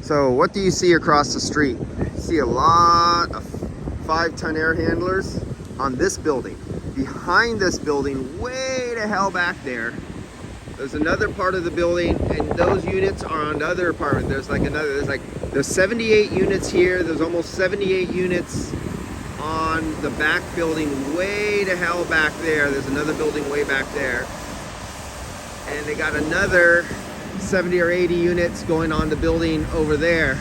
So what do you see across the street? You see a lot of 5-ton air handlers on this building. Behind this building, way the hell back there, there's another part of the building, and those units are on the other apartment. There's 78 units here. There's almost 78 units on the back building, way the hell back there. There's another building way back there. And they got another 70 or 80 units going on the building over there.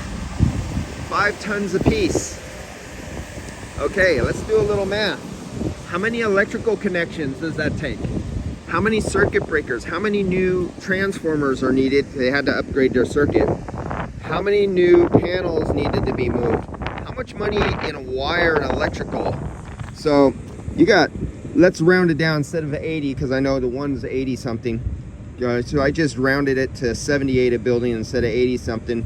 5 tons apiece. Okay, let's do a little math. How many electrical connections does that take? How many circuit breakers? How many new transformers are needed? They had to upgrade their circuit. How many new panels needed to be moved? How much money in a wire and electrical? So you got, let's round it down instead of 80, because I know the one's 80 something. So I just rounded it to 78 a building instead of 80 something.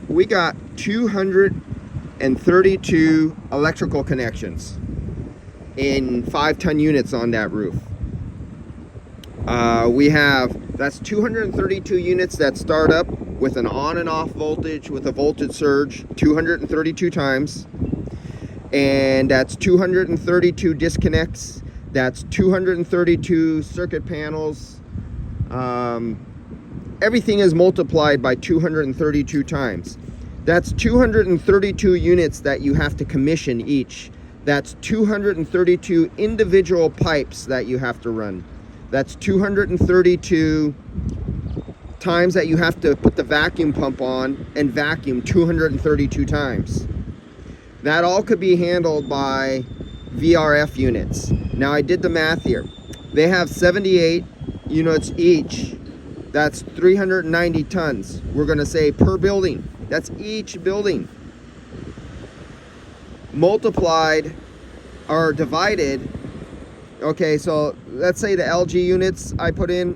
We got 232 electrical connections in 5-ton units on that roof. That's 232 units that start up with an on and off voltage with a voltage surge 232 times. And that's 232 disconnects. That's 232 circuit panels. Everything is multiplied by 232 times. That's 232 units that you have to commission each. That's 232 individual pipes that you have to run. That's 232 times that you have to put the vacuum pump on and vacuum 232 times. That all could be handled by VRF units. Now I did the math here. They have 78 units each. That's 390 tons. We're going to say per building. That's each building. Multiplied or divided. Okay, so let's say the LG units I put in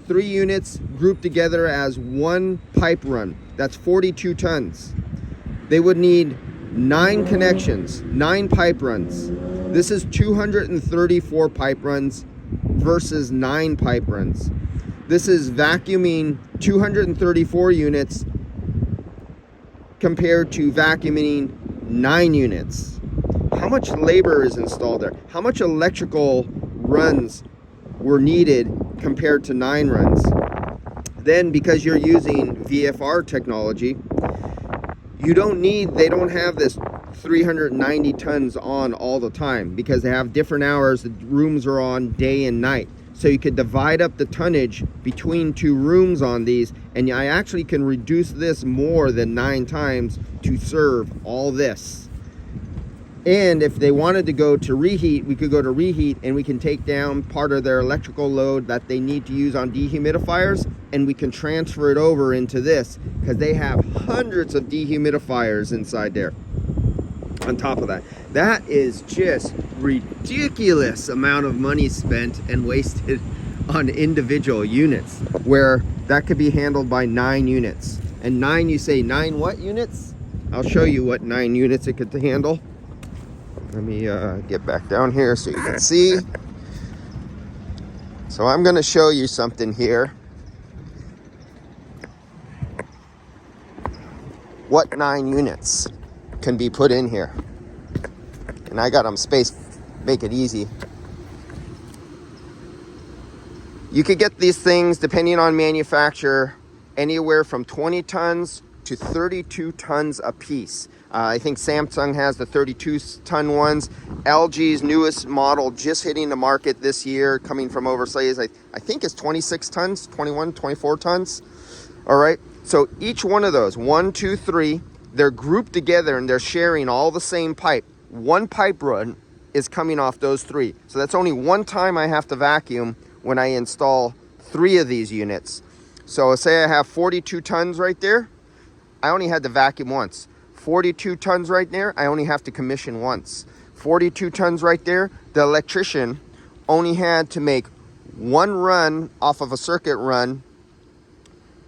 3 units grouped together as one pipe run. That's 42 tons. They would need 9 connections, 9 pipe runs. This is 234 pipe runs versus 9 pipe runs. This is vacuuming 234 units compared to vacuuming 9 units. How much labor is installed there? How much electrical runs were needed compared to 9 runs? Then, because you're using VFR technology, they don't have this 390 tons on all the time, because they have different hours. The rooms are on day and night. So you could divide up the tonnage between 2 rooms on these, and I actually can reduce this more than 9 times to serve all this. And if they wanted to go to reheat, we could go to reheat, and we can take down part of their electrical load that they need to use on dehumidifiers, and we can transfer it over into this, because they have hundreds of dehumidifiers inside there. On top of that, that is just ridiculous amount of money spent and wasted on individual units, where that could be handled by 9 units. And 9, you say 9 what units? I'll show you what 9 units it could handle. Let me get back down here so you can see. So I'm going to show you something here. What 9 units can be put in here? And I got them spaced, make it easy. You could get these things, depending on manufacturer, anywhere from 20 tons to 32 tons a piece. I think Samsung has the 32-ton ones. LG's newest model just hitting the market this year, coming from overseas, I think it's 26 tons, 21, 24 tons. All right, so each one of those, 1, 2, 3, they're grouped together and they're sharing all the same pipe. One pipe run is coming off those 3. So that's only one time I have to vacuum when I install 3 of these units. So say I have 42 tons right there, I only had to vacuum once. 42 tons right there, I only have to commission once. 42 tons right there, the electrician only had to make 1 run off of a circuit run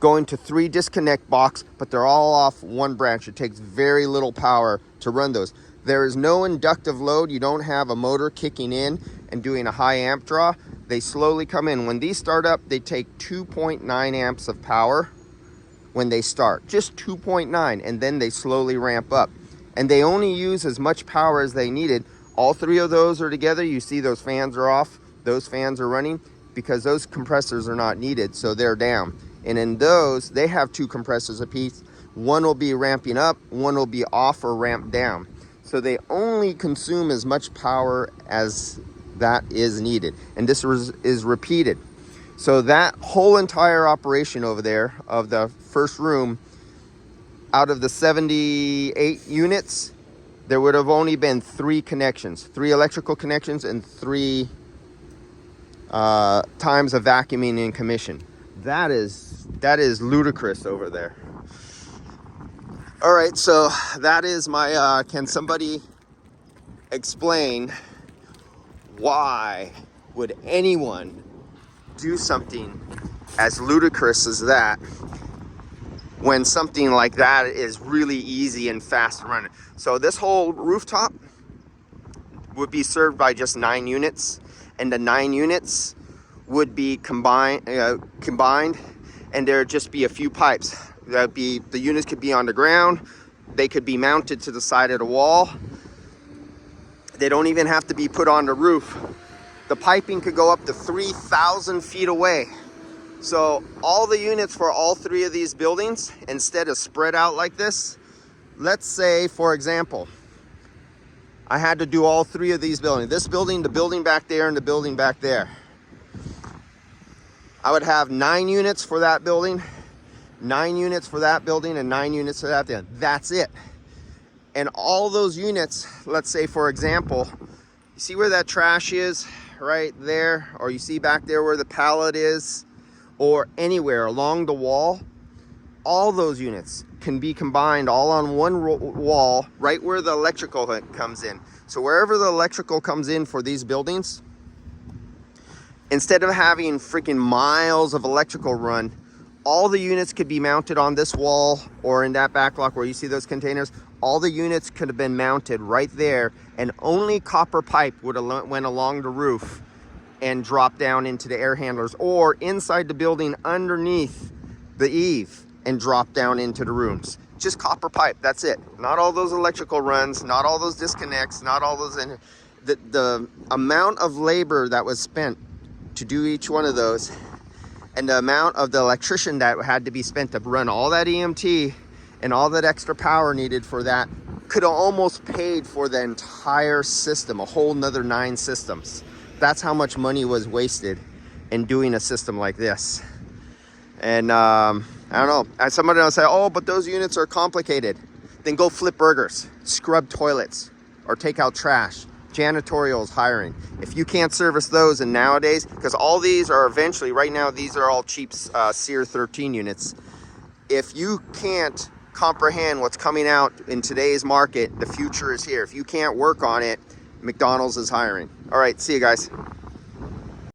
going to 3 disconnect box, but they're all off 1 branch. It takes very little power to run those. There is no inductive load. You don't have a motor kicking in and doing a high amp draw. They slowly come in. When these start up, they take 2.9 amps of power when they start, just 2.9, and then they slowly ramp up. And they only use as much power as they needed. All three of those are together. You see those fans are off, those fans are running because those compressors are not needed, so they're down. And in those, they have 2 compressors apiece. One will be ramping up, one will be off or ramped down. So they only consume as much power as that is needed. And this is repeated. So that whole entire operation over there of the first room, out of the 78 units, there would have only been 3 connections, 3 electrical connections and 3 times of vacuuming and commission. That is ludicrous over there. All right, so that is my, can somebody explain why would anyone do something as ludicrous as that when something like that is really easy and fast to run? So this whole rooftop would be served by just 9 units, and the 9 units would be combined, and there'd just be a few pipes. That'd be, the units could be on the ground, they could be mounted to the side of the wall. They don't even have to be put on the roof. The piping could go up to 3,000 feet away. So all the units for all 3 of these buildings, instead of spread out like this, let's say, for example, I had to do all 3 of these buildings. This building, the building back there, and the building back there. I would have 9 units for that building, 9 units for that building, and 9 units for that building. That's it. And all those units, let's say, for example, you see where that trash is right there, or you see back there where the pallet is, or anywhere along the wall, all those units can be combined all on one wall, right where the electrical comes in. So wherever the electrical comes in for these buildings, instead of having freaking miles of electrical run, all the units could be mounted on this wall or in that back block where you see those containers. All the units could have been mounted right there, and only copper pipe would have went along the roof and dropped down into the air handlers, or inside the building underneath the eave and dropped down into the rooms. Just copper pipe, that's it. Not all those electrical runs, not all those disconnects, not all those. The amount of labor that was spent to do each one of those, and the amount of the electrician that had to be spent to run all that EMT and all that extra power needed for that could have almost paid for the entire system, a whole nother 9 systems. That's how much money was wasted in doing a system like this. And I don't know, and somebody will say, oh, but those units are complicated. Then go flip burgers, scrub toilets, or take out trash. Janitorial is hiring. If you can't service those, and nowadays, because all these are eventually, right now, these are all cheap SEER 13 units. If you can't comprehend what's coming out in today's market, the future is here. If you can't work on it, McDonald's is hiring. All right, see you guys.